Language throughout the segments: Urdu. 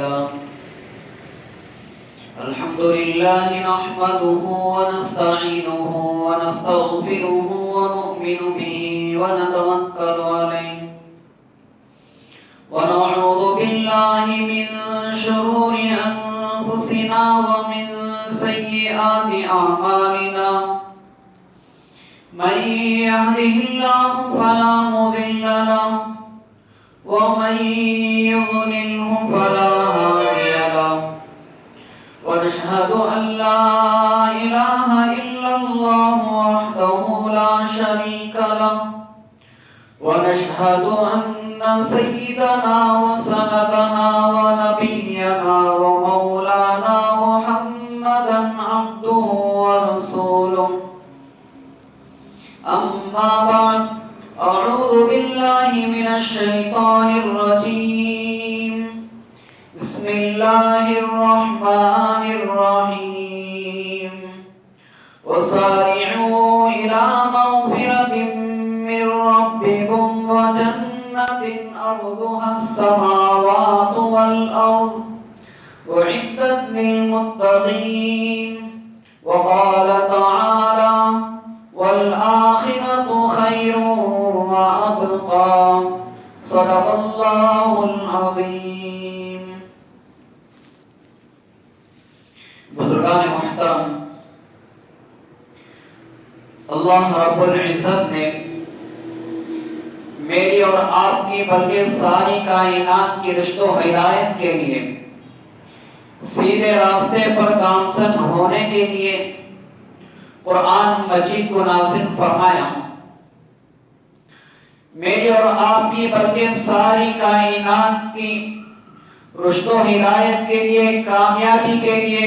لله الحمد لله نحمده ونستعينه ونستغفره ونؤمن به ونتوكل عليه ونعوذ بالله من شرور أنفسنا ومن سيئات أعمالنا من يهده الله فلا مضل له ومن يضلله فلا هادي له ونشهد أن لا إله إلا الله وحده لا شريك له ونشهد أن سيدنا وسندنا ونبينا ومولانا محمدا عبده ورسوله أما بعد أعوذ بالله من الشيطان الرجيم بسم الله الرحمن الرحيم وسارعوا إلى مغفرة من ربكم وجنة أرضها السماوات والأرض أعدت للمتقين وقال تعالى والآخرة خير وأبقى صدق الله العظيم. بزرگان محترم، اللہ رب العزت نے میری اور آپ کی بلکہ ساری کائنات کی رشد و ہدایت کے لیے سیدھے راستے پر گامزن ہونے کے لیے قرآن مجید کو نازل فرمایا. میری اور آپ کی بلکہ ساری کائنات کی رشد و ہدایت کے لیے، کامیابی کے لیے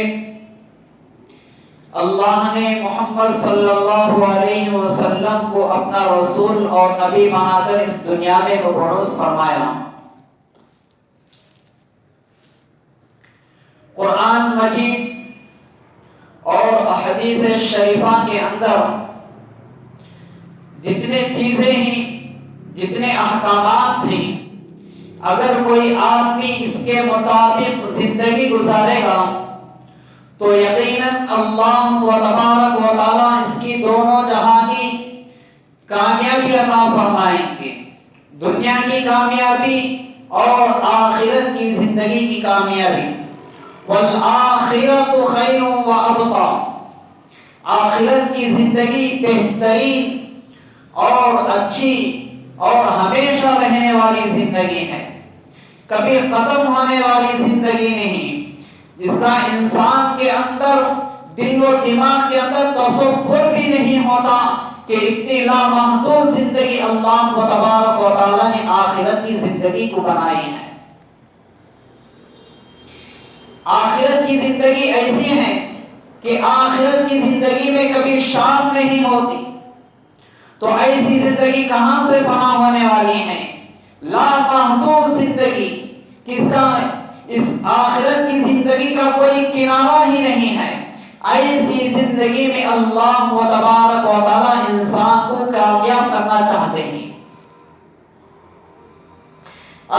اللہ نے محمد صلی اللہ علیہ وسلم کو اپنا رسول اور نبی بنا کر اس دنیا میں مبعوث فرمایا. قرآن مجید اور احادیث شریفہ کے اندر جتنے چیزیں ہیں، جتنے احکامات ہیں، اگر کوئی آدمی اس کے مطابق زندگی گزارے گا تو یقیناً اللہ تبارک و تعالیٰ اس کی دونوں جہانی کامیابی عطا فرمائیں گے، دنیا کی کامیابی اور آخرت کی زندگی کی کامیابی. والآخرت خیر وابقا، آخرت کی زندگی بہترین اور اچھی اور ہمیشہ رہنے والی زندگی ہے، کبھی ختم ہونے والی زندگی نہیں، جس کا انسان کے اندر، دل و دماغ کے اندر تصور بھی نہیں ہوتا کہ اتنی لامحدود زندگی اللہ تبارک و تعالیٰ نے آخرت کی زندگی کو بنائی ہے. آخرت کی زندگی ایسی ہے کہ آخرت کی زندگی میں کبھی شام نہیں ہوتی، تو ایسی زندگی کہاں سے فنا ہونے والی ہے؟ لامحدود زندگی، کس کا اس آخرت کی زندگی کا کوئی کنارہ ہی نہیں ہے. ایسی زندگی میں اللہ تبارک و تعالی انسان کو کامیاب کرنا چاہتے ہیں.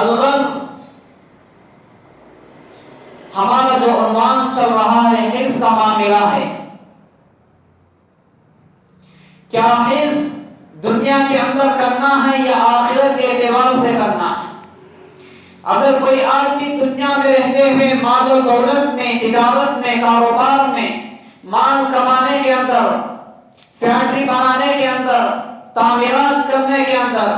الغرض، ہمارا جو عنوان چل رہا ہے حرص کا معاملہ ہے. کیا حرص دنیا کے اندر کرنا ہے یا آخرت کے اعتبار سے کرنا ہے؟ اگر کوئی آدمی دنیا میں رہتے ہوئے مال و دولت میں، تجارت میں، کاروبار میں، مال کمانے کے اندر، فیکٹری بنانے کے اندر، تعمیرات کرنے کے اندر،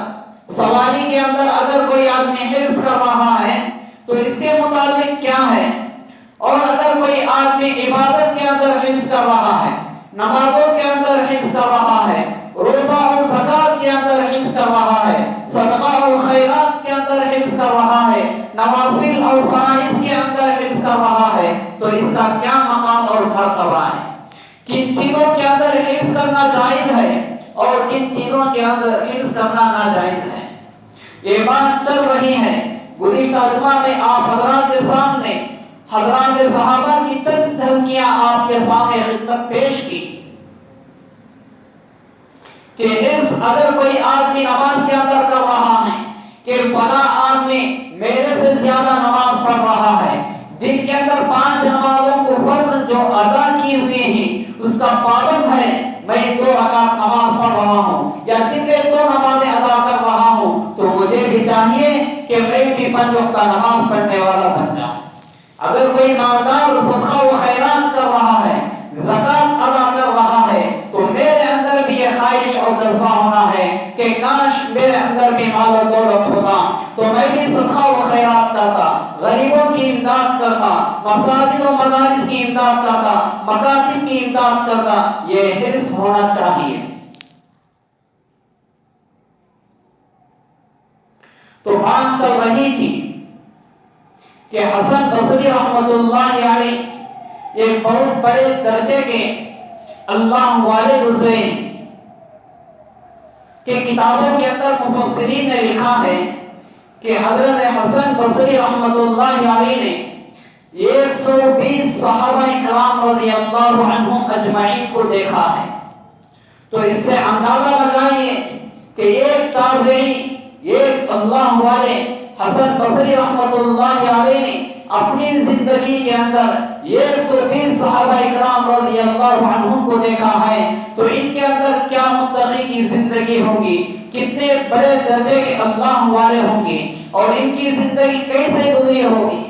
سواری کے اندر اگر کوئی آدمی حرص کر رہا ہے تو اس کے متعلق کیا ہے؟ اور اگر کوئی آدمی عبادت کے اندر حرص کر رہا ہے، نمازوں کے اندر حرص کر رہا ہے، روزہ اور زکات کے اندر حرص کر رہا ہے، صدقہ اور خیرات کے اندر حرص کر رہا ہے، نوافل اور فرائض کے اندر حرص کر رہا ہے، تو اس کا کیا مقام اور مرتبہ ہے؟ کن چیزوں کے اندر حرص کرنا جائز ہے اور کن چیزوں کے اندر حرص کرنا ناجائز ہے؟ یہ بات چل رہی ہے. گزشتہ جمعہ میں آپ حضرات کے سامنے حضرات صحابہ کی چند جھلکیاں آپ کے سامنے خدمت پیش کی کہ حرص اگر کوئی آدمی نماز کے اندر کر رہا ہے کہ فلاں آدمی میرے سے زیادہ نماز پڑھ رہا ہے، جن کے اندر 5 نمازوں کو فرض جو ادا کی ہوئی ہیں اس کا پابند ہے، میں 2 رکعت نماز پڑھ رہا ہوں یا دن میں 2 نمازیں ادا کر رہا ہوں، تو مجھے بھی چاہیے کہ میں بھی 5 وقت نماز پڑھنے والا بن جاؤں۔ اگر کوئی مالدار صدقہ و خیرات کر رہا ہے، زکات ادا کر رہا ہے، تو میرے اندر بھی یہ خواہش اور جذبہ ہونا ہے کہ کاش میرے اندر بھی مال و دولت ہوتا تو میں بھی صدقہ و خیرات کرتا، غریبوں کی امداد کرتا، مساجد و مدارس کی امداد کرتا، مکاتب کی امداد کرتا۔ یہ حرص ہونا چاہیے۔ تو بات چل رہی تھی کہ حسن بصری رحمت اللہ علیہ ایک بہت بڑے درجے کے اللہ والے گزرے کہ کتابوں کے اندر مفسرین نے لکھا ہے کہ حضرت حسن بصری رحمت اللہ علیہ نے 120 صحابہ کرام رضی اللہ عنہم اجمعین کو دیکھا ہے۔ تو اس سے اندازہ لگائیے کہ ایک تابعی، ایک اللہ والے حسن بصری رحمت اللہ علیہ نے اپنی زندگی کے اندر 120 صحابہ کرام رضی اللہ عنہم کو دیکھا ہے، تو ان کے اندر کیا متقی کی زندگی ہوگی، کتنے بڑے درجے کے اللہ والے ہوں گے، اور ان کی زندگی کیسے گزری ہوگی۔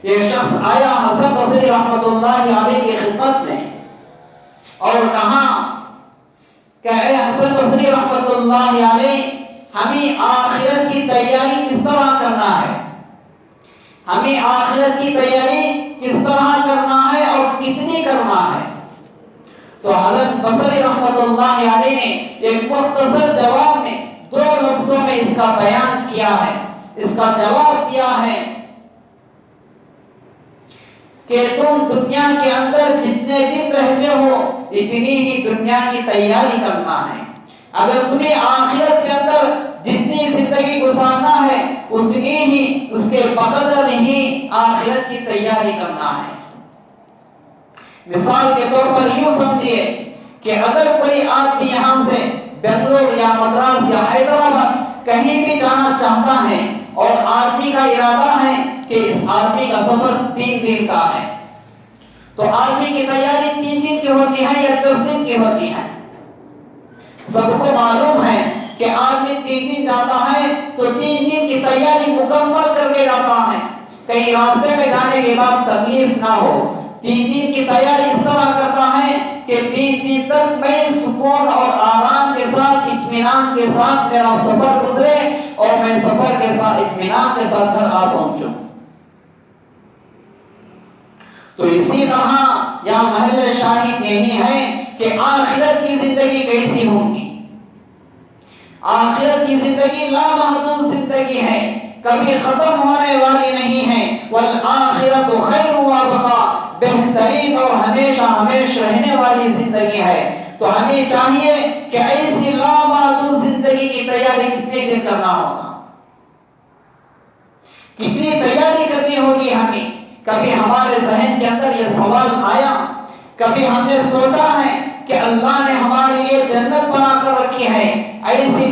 یہ شخص آیا حسن بصری رحمت اللہ علیہ کی خدمت میں اور کہا کہ اے حسن بصری رحمت اللہ علیہ، ہمیں آخرت کی تیاری کس طرح کرنا ہے، ہمیں آخرت کی تیاری کس طرح کرنا ہے اور کتنی کرنا ہے۔ تو حضرت بصری رحمت اللہ علیہ نے ایک مختصر جواب میں 2 لفظوں میں اس کا بیان کیا ہے، اس کا جواب دیا ہے کہ تم دنیا کے اندر جتنے دن رہتے ہو اتنی ہی دنیا کی تیاری کرنا ہے۔ اگر تمہیں آخرت کے اندر جتنی زندگی گزارنا ہے اتنی ہی اس کے بقدر ہی آخرت کی تیاری کرنا ہے۔ مثال کے طور پر یوں سمجھیے کہ اگر کوئی آدمی یہاں سے بنگلور یا مدراس یا حیدرآباد کہیں بھی جانا چاہتا ہے اور آدمی کا ارادہ ہے کہ اس آدمی کا سفر 3 دن کا ہے، تو آدمی کی تیاری 3 دن کی ہوتی ہے یا 10 دن کی ہوتی ہے؟ سب کو معلوم ہے کہ آدمی 3 دن جاتا ہے تو 3 دن کی تیاری مکمل کر کے جاتا ہے، کہیں راستے میں جانے کے بعد تکلیف نہ ہو۔ 3 دن کی تیاری اس طرح کرتا ہے کہ 3 دن تک میں سکون اور آرام کے ساتھ، اطمینان کے ساتھ میرا سفر گزرے اور میں سفر کے ساتھ اطمینان کے ساتھ گھر آ پہنچوں۔ تو اسی طرح یہاں محل شاہد یہی ہے کہ آخرت کی زندگی کیسی ہوگی۔ آخرت کی زندگی لامحدود زندگی ہے، کبھی ختم ہونے والی نہیں ہے۔ والآخرت خیر وابقا، بہترین اور ہمیشہ ہمیشہ رہنے والی زندگی ہے۔ تو ہمیں چاہیے کہ ایسی لامحدود زندگی کی تیاری کتنے دن کرنا ہوگا، کتنی تیاری کرنی ہوگی ہمیں۔ کبھی ہمارے ذہن کے اندر یہ سوال آیا، کبھی ہم نے سوچا ہے کہ اللہ نے ہمارے لیے جنت بنا کر رکھی ہے، ایسی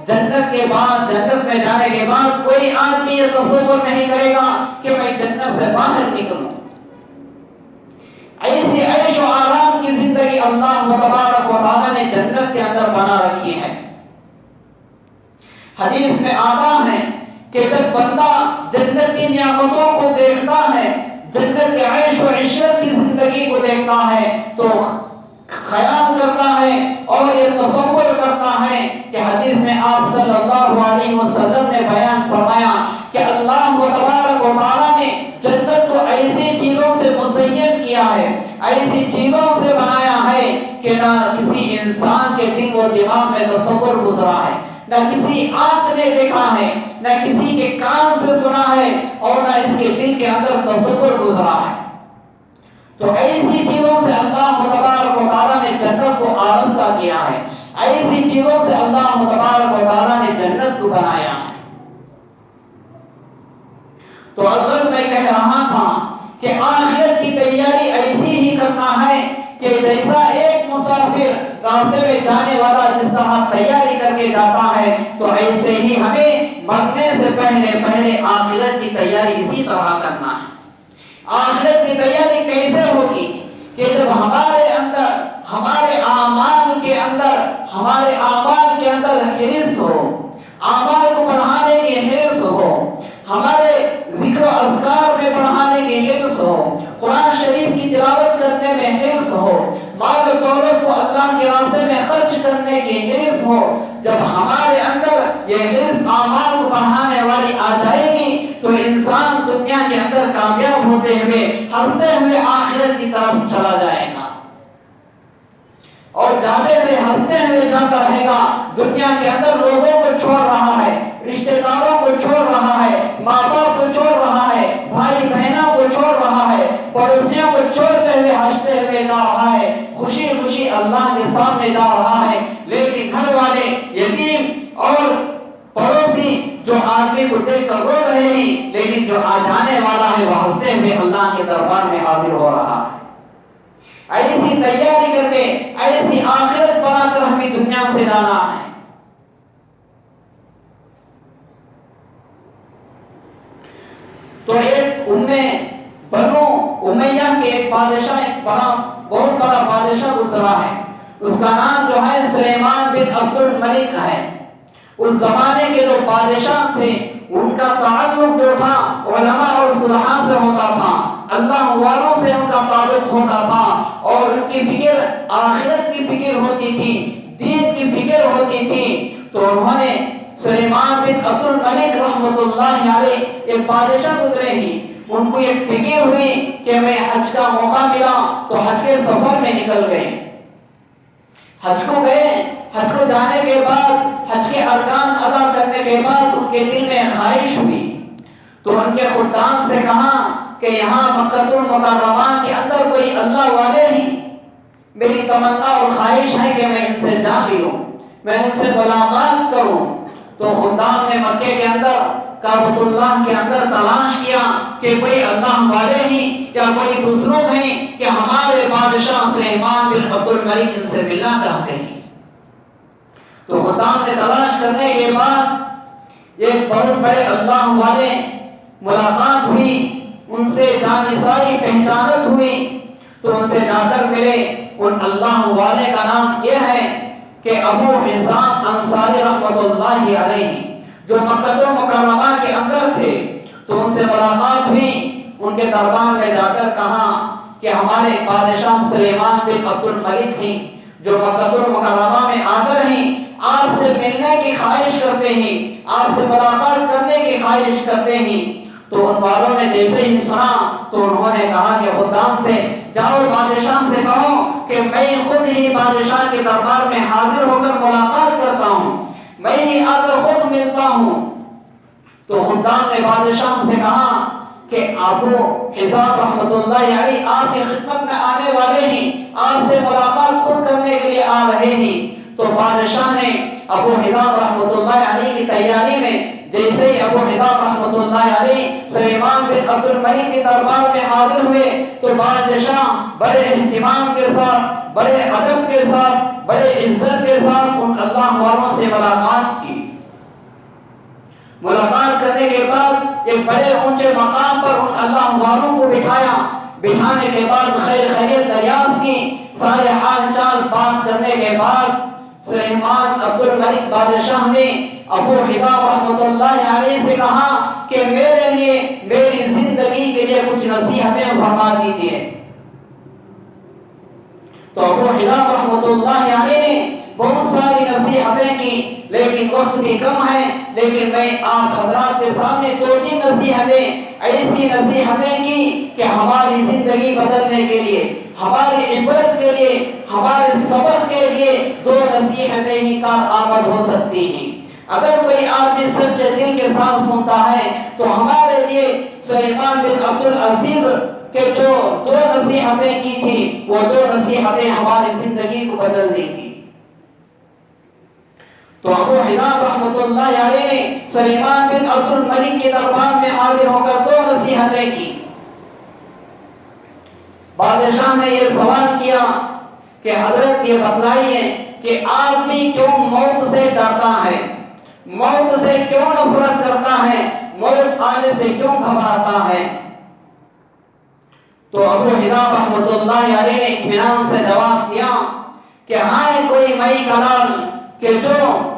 جنت کے بعد، جنت میں جانے کے بعد کوئی آدمی یہ تصور نہیں کرے گا کہ میں جنت سے باہر نکلوں۔ ایسی عیش و آرام کی زندگی اللہ تبارک و تعالی نے جنت کے اندر بنا رکھی ہے۔ حدیث میں آتا ہے کہ جب بندہ جنت کی نعمتوں کو دیکھتا ہے، جنت کے عیش و عشرت کی زندگی کو دیکھتا ہے، تو خیال کرتا ہے اور یہ تصور کرتا ہے کہ حدیث میں آپ صلی اللہ علیہ وسلم نے بیان فرمایا کہ اللہ تبارک و تعالیٰ نے جنت کو ایسی چیزوں سے مزین کیا ہے، ایسی چیزوں سے بنایا ہے کہ نہ کسی انسان کے دل و دماغ میں تصور گزرا ہے، نہ کسی آنکھ نے دیکھا ہے، نہ کسی کے کان سے سنا ہے، اور نہ اس کے دل کے اندر تصور گزرا ہے۔ تو ایسی چیزوں سے اللہ تبارک و تعالیٰ نے جنت کو آراستہ کیا ہے، ایسی چیزوں سے اللہ تبارک و تعالیٰ نے جنت کو بنایا ہے۔ تو اگر میں کہہ رہا تھا کہ آخرت کی تیاری ایسی ہی کرنا ہے کہ جیسا ایک مسافر راستے میں جانے والا جس طرح تیاری کر کے جاتا ہے، تو ایسے ہی ہمیں مرنے سے پہلے آخرت کی تیاری اسی طرح کرنا ہے۔ آخرت کی تیاری کیسے ہوگی؟ کہ جب ہمارے اعمال کے اندر حرص ہو، اعمال کو بڑھانے کی حرص ہو، ہمارے ذکر و اذکار میں بڑھانے کی حرص ہو، قرآن شریف کی تلاوت کرنے میں حرص ہو، مال و دولت کو اللہ کے راستے میں خرچ کرنے کی حرص ہو۔ جب ہمارے اندر یہ حرص اعمال کو بڑھانے والی آ جائے گی تو انسان دنیا کے اندر کامیاب ہوتے ہوئے ہنستے ہوئے آخرت کی طرف چلا جائے گا، اور جاتے ہوئے ہنستے ہوئے جاتا رہے گا۔ دنیا کے اندر لوگوں کو چھوڑ رہا ہے، رشتہ داروں کو چھوڑ رہا ہے، ماں باپ کو چھوڑ رہا ہے، بھائی بہنوں کو چھوڑ رہا ہے، پڑوسیوں کو چھوڑتے ہوئے ہنستے ہوئے جا رہا ہے، خوشی خوشی اللہ کے سامنے جا رہا ہے۔ لیکن گھر والے، یتیم اور پڑوسی جو آدمی کو دیکھ کر رو رہے ہیں، لیکن جو آ جانے والا ہے وہ ہنستے ہوئے اللہ کے دربار میں حاضر ہو رہا ہے۔ ایسی تیاری کر کے، ایسی آخرت بنا کر ہمیں دنیا سے جانا ہے۔ تو ایک بنو امیہ کے ایک بادشاہ، بہت بڑا بادشاہ گزرا ہے، اس کا نام جو ہے سلیمان بن عبد الملک ہے۔ اس زمانے کے جو بادشاہ تھے ان کا تعلق جو تھا علماء اور صلحاء سے ہوتا تھا، اللہ والوں سے ان کا تعلق ہوتا تھا، اور ان کی فکر آخرت کی فکر ہوتی تھی، دین کی فکر ہوتی تھی۔ تو انہوں نے سلیمان بن عبد الملک رحمۃ اللہ علیہ ایک بادشاہ گزرے ہی، ان کو ایک فکر ہوئی کہ میں حج کا موقع ملا تو حج کے سفر میں نکل گئے، حج کو گئے۔ حج کو جانے کے بعد، حج کے ارکان ادا کرنے کے بعد ان کے دل میں خواہش ہوئی، تو ان کے خدام سے کہا کہ یہاں مکہ المکرمہ کے اندر کوئی اللہ والے ہیں، میری تمنا اور خواہش ہے کہ میں ان سے جا ملوں، میں ان سے ملاقات کروں۔ تو خدام نے مکے کے اندر، کعبۃ اللہ کے اندر تلاش کیا کہ کوئی اللہ والے ہیں یا کوئی بزرگ ہیں کہ ہمارے بادشاہ سلیمان بن عبد الملک ان سے ملنا چاہتے ہیں۔ تو خدام نے تلاش کرنے کے بعد ایک بہت بڑے اللہ والے ملاقات ہوئی، ان سے جانسائی پہچانت ہوئی، تو ان سے جا کر ملے۔ ان اللہ والے کا نام یہ ہے کہ ابو حزام انصاری رحمۃ اللہ علیہ، جو مکہ المکرمہ کے اندر تھے۔ تو ان سے ملاقات ہوئی، ان کے دربار میں جا کر کہا کہ ہمارے بادشاہ سلیمان بن عبد الملک ہیں، جو مکہ المکرمہ میں آ کر ہیں، آپ سے ملنے کی خواہش کرتے ہیں، آپ سے ملاقات کرنے کی خواہش کرتے ہیں۔ تو ان والوں نے جیسے ہی سنا تو انہوں نے کہا کہ خدام سے جاؤ، بادشاہ سے کہو کہ میں خود ہی بادشاہ کے دربار میں حاضر ہو کر ملاقات کرتا ہوں، میں ہی آ کر خود ملتا ہوں۔ تو خدام نے بادشاہ سے کہا کہ ابو حزام رحمۃ اللہ علیہ آپ کی خدمت میں آنے والے ہیں، آپ سے ملاقات خود کرنے کے لیے آ رہے ہیں۔ تو بادشاہ نے ابو حزام رحمۃ اللہ علیہ کی تیاری میں جیسے ہی ابو حزام رحمۃ اللہ علیہ سلیمان بن عبد الملک کے دربار میں حاضر ہوئے، تو بادشاہ بڑے اہتمام کے ساتھ، بڑے ادب کے ساتھ، بڑے عزت کے ساتھ ان اللہ والوں سے ملاقات کی۔ ملاقات کرنے کے بعد ایک بڑے اونچے مقام پر ان اللہ والوں کو بٹھایا۔ بٹھانے کے بعد خیر خیریت دریافت کی، سارے حال چال بات کرنے کے بعد سلیمان عبد الملک بادشاہ نے ابو حزام رحمۃ اللہ علیہ سے کہا کہ میرے لیے، میری زندگی کے لیے کچھ نصیحتیں فرما دیجیے۔ تو ابو حزام رحمۃ اللہ علیہ نے بہت ساری نصیحتیں کی، لیکن وقت بھی کم ہے، لیکن میں آپ حضرات کے سامنے 2-3 نصیحتیں، ایسی نصیحتیں کی کہ ہماری زندگی بدلنے کے لیے، ہماری عبرت کے لیے، ہمارے صبر کے لیے 2 نصیحتیں ہی کارآمد ہو سکتی ہیں۔ اگر کوئی آدمی سچے دل کے ساتھ سنتا ہے تو ہمارے لیے سلیمان بن عبد العزیز کے جو 2 نصیحتیں کی تھی، وہ 2 نصیحتیں ہماری زندگی کو بدل دیں گی۔ تو ابو حزام رحمۃ اللہ علیہ نے سلیمان بن عبد الملک کے دربار میں حاضر ہو کر 2 نصیحتیں کی۔ بادشاہ نے یہ سوال کیا کہ حضرت یہ بتلائیے کہ آدمی کیوں موت سے ڈرتا ہے، موت سے کیوں نفرت کرتا ہے، موت آنے سے کیوں گھبراتا ہے؟ تو ابو حذافہ رحمۃ اللہ علیہ نے اطمینان سے جواب دیا کہ ہائے کوئی مئی کلال کہ جو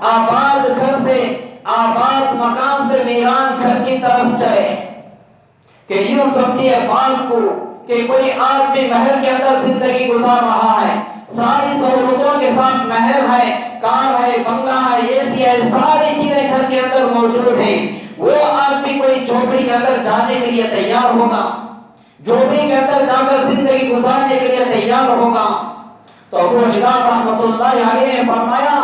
آباد گھر سے، آباد مکان سے ویران گھر کی طرف چلے، کہ یوں سمجھیے بات کو کہ کوئی آدمی محل کے اندر زندگی گزار رہا ہے، ساری سہولتوں کے ساتھ محل ہے، کار ہے، بنگلہ ہے، اے سی ہے، ساری چیزیں گھر کے اندر موجود ہیں، وہ آدمی کوئی جھوپڑی کے اندر جانے کے لیے تیار ہوگا، جھوپڑی کے اندر جا کر زندگی گزارنے کے لیے تیار ہوگا؟ تو ابو حذافہ رحمۃ اللہ علیہ نے فرمایا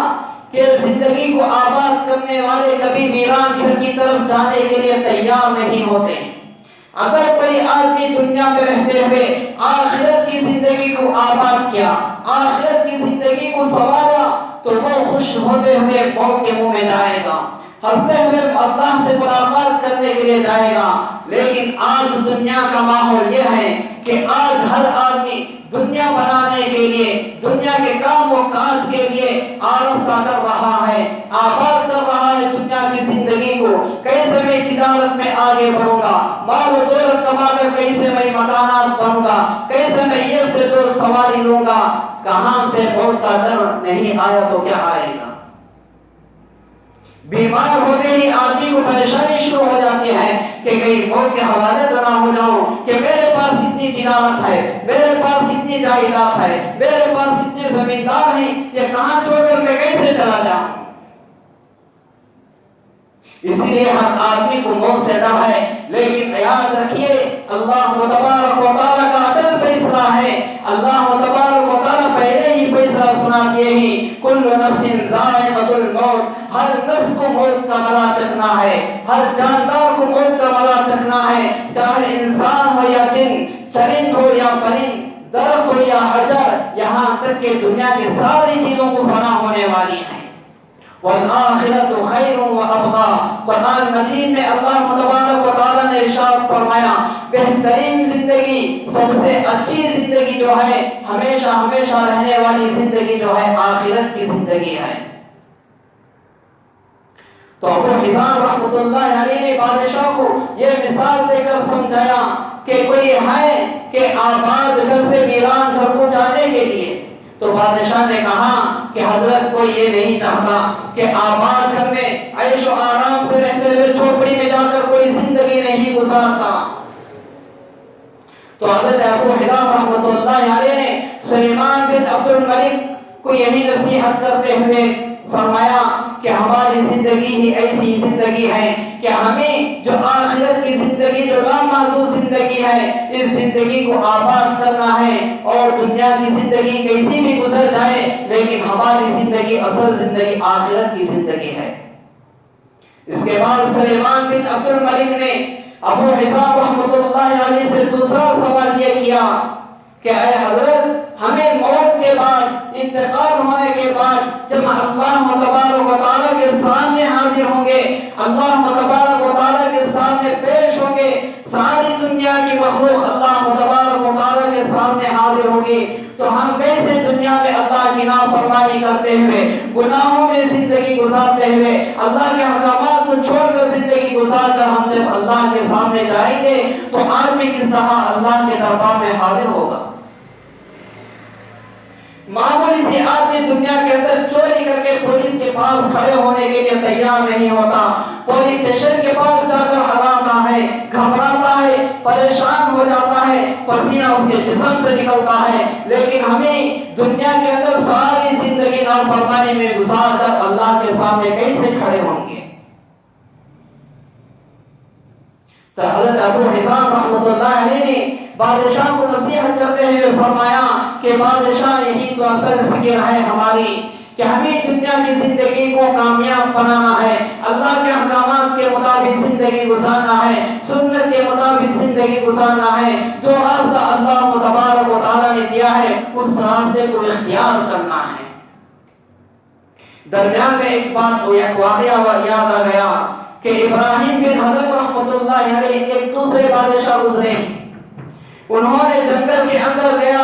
کہ زندگی کو آباد کرنے والے کبھی ویران گھر کی طرف جانے کے لیے تیار نہیں ہوتے۔ اگر کوئی آدمی دنیا میں رہتے ہوئے آخرت کی زندگی کو آباد کیا، آخرت کی زندگی کو سنوارا، تو وہ خوش ہوتے ہوئے موت کے منہ میں جائے گا، ہنستے ہوئے اللہ سے ملاقات کرنے کے لیے جائے گا۔ لیکن آج دنیا کا ماحول یہ ہے کہ آج ہر آدمی دنیا بنانے کے لیے، دنیا کے کام و کاج کے لیے آراستہ کر رہا ہے، آباد کر رہا ہے دنیا کی زندگی کو۔ کیسے میں تجارت میں آگے بڑھوں گا، مال و دولت کما کر کیسے میں مکانات بنوں گا، کیسے میں یہ سے دور سواری لوں گا۔ کہاں سے موت کا ڈر نہیں آیا تو کیا آئے گا؟ بیمار ہوتے ہی آدمی کو پریشانی شروع ہو جاتی ہے کہ کہیں موت کے حوالے تو نہ ہو جاؤں، کہ میرے پاس اتنی تجارت ہے، میرے پاس اتنی جائیداد ہے، میرے پاس اتنے زمیندار ہیں، یہ کہاں چھوڑ کر میں کیسے چلا جاؤں؟ اسی لیے ہر آدمی کو موت سے ڈر ہے، لیکن یاد رکھیے اللہ تبارک و تعالیٰ کا عدل فیصلہ ہے۔ اللہ تبارک و تعالیٰ پہلے ہی فیصلہ سنا دیے ہی، کل نفس ذائقۃ الموت، ہر نفس کو موت کا مزہ چکھنا ہے، ہر جاندار کو موت کا مزہ چکھنا ہے، چاہے انسان ہو یا جن، چرند ہو یا پرند، درخت ہو یا حجر، یہاں تک کہ دنیا کی ساری چیزوں کو فنا ہونے والی ہیں۔ والآخرۃ خیر وابقیٰ، قرآن مجید میں اللہ تبارک و تعالیٰ نے ارشاد فرمایا بہترین زندگی، سب سے اچھی زندگی جو ہے، ہمیشہ ہمیشہ رہنے والی زندگی جو ہے، آخرت کی زندگی ہے۔ تو ابو حذافہ رحمۃ اللہ علیہ نے بادشاہ کو یہ مثال دے کر سمجھایا کہ کوئی ہے کہ آباد گھر سے ویران گھر کو جانے کے لیے، تو بادشاہ نے کہا کہ حضرت کو یہ نہیں چاہتا کہ آباد گھر میں عیش و آرام سے رہتے ہوئے جھوپڑی میں جا کر کوئی زندگی نہیں گزارتا۔ تو حضرت ابو حذافہ رحمۃ اللہ علیہ نے سلیمان بن عبد الملک کو یہی نصیحت کرتے ہوئے فرمایا کہ ہماری زندگی ہی ایسی زندگی ہے کہ ہمیں جو آخرت کی زندگی، جو لامحدود زندگی ہے، اس زندگی کو آباد کرنا ہے، اور دنیا کی زندگی کیسی بھی گزر جائے لیکن ہماری زندگی، اصل زندگی آخرت کی زندگی ہے۔ اس کے بعد سلیمان بن عبد الملک نے ابو حذافہ رحمۃ اللہ علیہ سے دوسرا سوال یہ کیا کہ اے حضرت، ہمیں موت کے بعد، انتقال ہونے کے بعد جب اللہ تبارک و تعالیٰ کے سامنے حاضر ہوں گے، اللہ تبارک و تعالیٰ کے سامنے پیش ہوں گے، ساری دنیا کی مخلوق اللہ تبارک و تعالیٰ کے سامنے حاضر ہوگی، تو ہم کیسے دنیا میں اللہ کی نافرمانی کرتے ہوئے، گناہوں میں زندگی گزارتے ہوئے، اللہ کے احکامات کو چھوڑ کر زندگی گزار کر ہم جب اللہ کے سامنے جائیں گے تو آدمی کس طرح اللہ کے دربار میں حاضر ہوگا؟ معمولی سی آدمی دنیا کے اندر چوری کر کے پولیس کے پاس کھڑے ہونے کے لیے تیار نہیں ہوتا، پولیس اسٹیشن کے پاس جا کر ہراتا ہے، گھبراتا ہے، پریشان ہو جاتا ہے، پسینہ اس کے جسم سے نکلتا ہے۔ لیکن ہمیں دنیا کے اندر ساری زندگی نافرمانی میں گزار کر اللہ کے سامنے کیسے کھڑے ہوں گے؟ تو حضرت ابو حذافہ رحمۃ اللہ علیہ نے بادشاہ کو نصیحت کرتے ہوئے فرمایا کہ بادشاہ، یہی تو اصل فکر ہے ہماری کہ ہمیں دنیا کی زندگی کو کامیاب بنانا ہے، اللہ کے احکامات کے مطابق زندگی گزارنا ہے، سنت کے مطابق زندگی گزارنا ہے، جو راستہ اللہ تبارک و تعالیٰ نے دیا ہے اس راستے کو اختیار کرنا ہے۔ درمیان میں ایک بات، ایک واقعہ یاد آ گیا کہ ابراہیم بن ادھم رحمۃ اللہ علیہ ایک دوسرے بادشاہ گزرے، انہوں نے جنگل کے اندر گیا